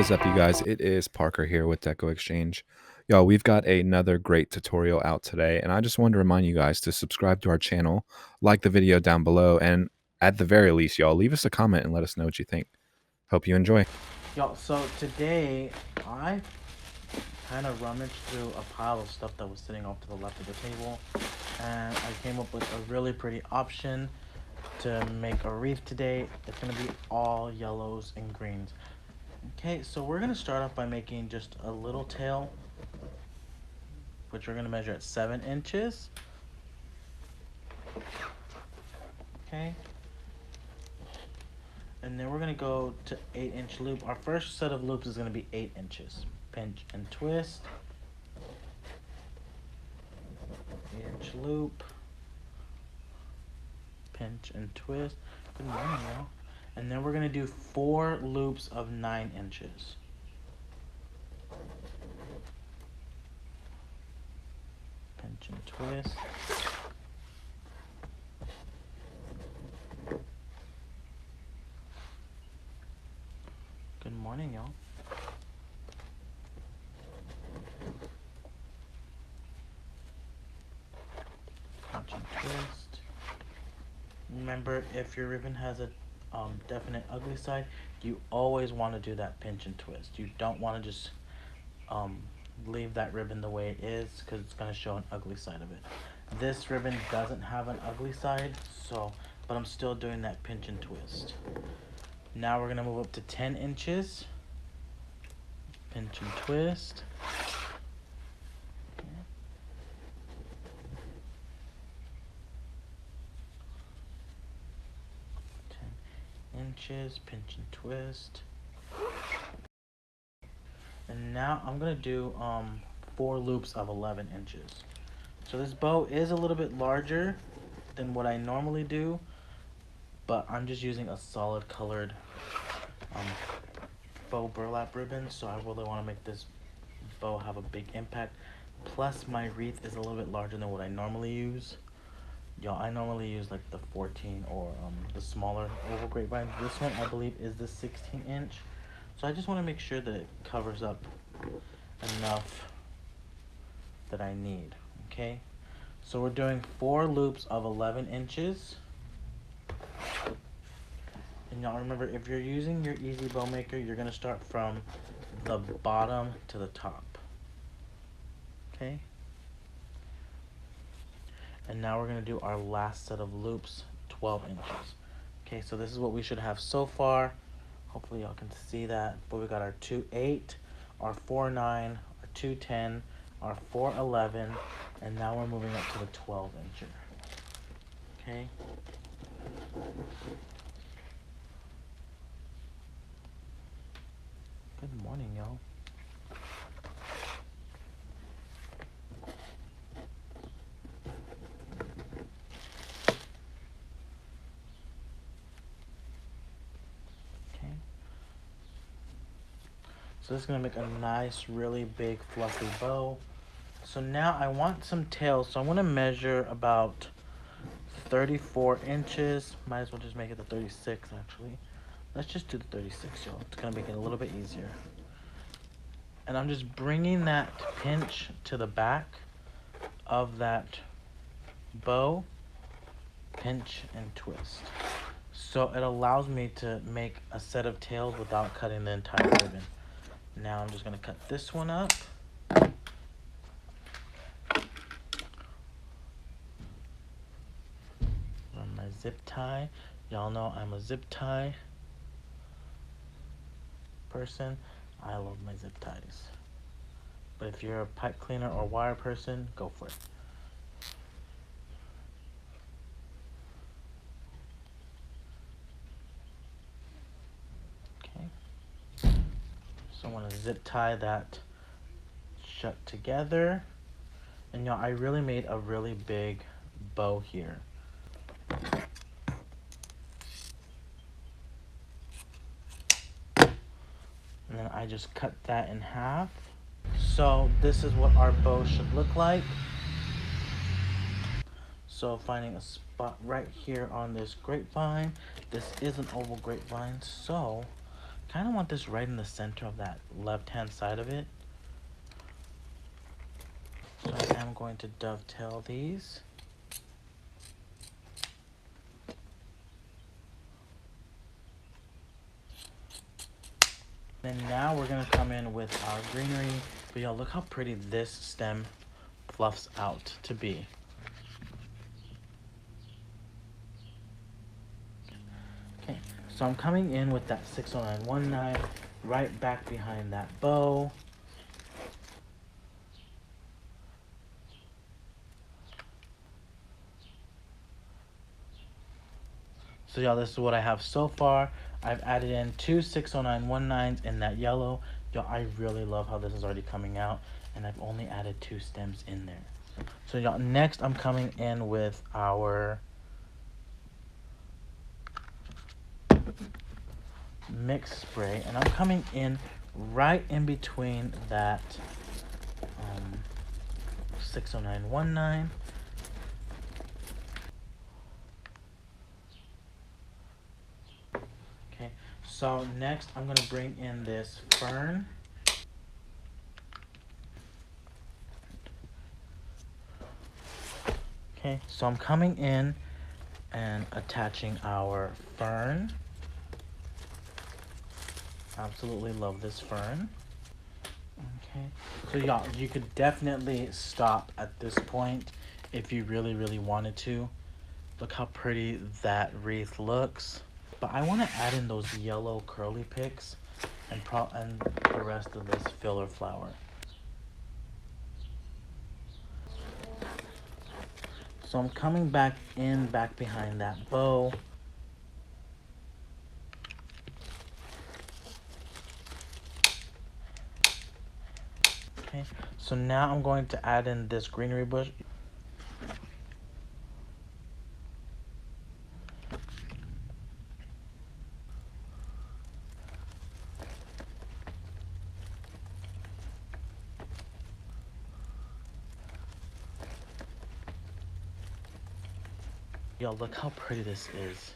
is up, you guys? It is Parker here with Deco Exchange. Y'all, we've got another great tutorial out today, and I just wanted to remind you guys to subscribe to our channel, like the video down below, and at the very least, y'all, leave us a comment and let us know what you think. Hope you enjoy. Y'all, so today I kind of rummaged through a pile of stuff that was sitting off to the left of the table, and I came up with a really pretty option to make a wreath today. It's going to be all yellows and greens. Okay, so we're going to start off by making just a little tail, which we're going to measure at 7 inches. Okay. And then we're going to go to 8-inch loop. Our first set of loops is going to be 8 inches. Pinch and twist. 8-inch loop. Pinch and twist. Good morning, y'all. And then we're going to do 4 loops of 9 inches. Pinch and twist. Good morning, y'all. Pinch and twist. Remember, if your ribbon has a definite ugly side, you always want to do that pinch and twist. You don't want to just leave that ribbon the way it is, because it's going to show an ugly side of it. This ribbon doesn't have an ugly side, but I'm still doing that pinch and twist. Now we're going to move up to 10 inches. Pinch and twist. 10 inches, pinch and twist. And now I'm going to do 4 loops of 11 inches. So this bow is a little bit larger than what I normally do, but I'm just using a solid colored faux burlap ribbon, so I really want to make this bow have a big impact. Plus my wreath is a little bit larger than what I normally use. Y'all, I normally use like the 14 or the smaller oval grapevine. This one I believe is the 16-inch. So I just want to make sure that it covers up enough that I need. Okay, so we're doing 4 loops of 11 inches. And y'all remember, if you're using your easy bow maker, you're going to start from the bottom to the top. Okay. And now we're going to do our last set of loops, 12 inches. Okay, so this is what we should have so far. Hopefully y'all can see that. But we got our 2-8, our 4-9, our 2-10, our 4-11, and now we're moving up to the 12-incher. Okay. Good morning, y'all. Okay. So this is going to make a nice, really big, fluffy bow. So now I want some tails, so I'm going to measure about 34 inches. Might as well just make it the 36, actually. Let's just do the 36, y'all. It's going to make it a little bit easier. And I'm just bringing that pinch to the back of that bow. Pinch and twist. So it allows me to make a set of tails without cutting the entire ribbon. Now I'm just going to cut this one up. Run my zip tie. Y'all know I'm a zip tie person. I love my zip ties. But if you're a pipe cleaner or wire person, go for it. Okay. So I want to zip tie that shut together. And y'all, I really made a really big bow here. And then I just cut that in half. So this is what our bow should look like. So finding a spot right here on this grapevine. This is an oval grapevine, so kind of want this right in the center of that left-hand side of it. So I am going to dovetail these. Then now we're gonna come in with our greenery. But y'all, look how pretty this stem fluffs out to be. Okay, so I'm coming in with that 60919 right back behind that bow. So y'all, this is what I have so far. I've added in two 60919s in that yellow. Y'all, I really love how this is already coming out, and I've only added 2 stems in there. So y'all, next I'm coming in with our mix spray, and I'm coming in right in between that 60919. Okay, so next I'm gonna bring in this fern. Okay, so I'm coming in and attaching our fern. Absolutely love this fern. Okay, so y'all, you could definitely stop at this point if you really wanted to. Look how pretty that wreath looks. But I want to add in those yellow curly picks and the rest of this filler flower. So I'm coming back behind that bow. Okay, so now I'm going to add in this greenery bush. Yo, look how pretty this is.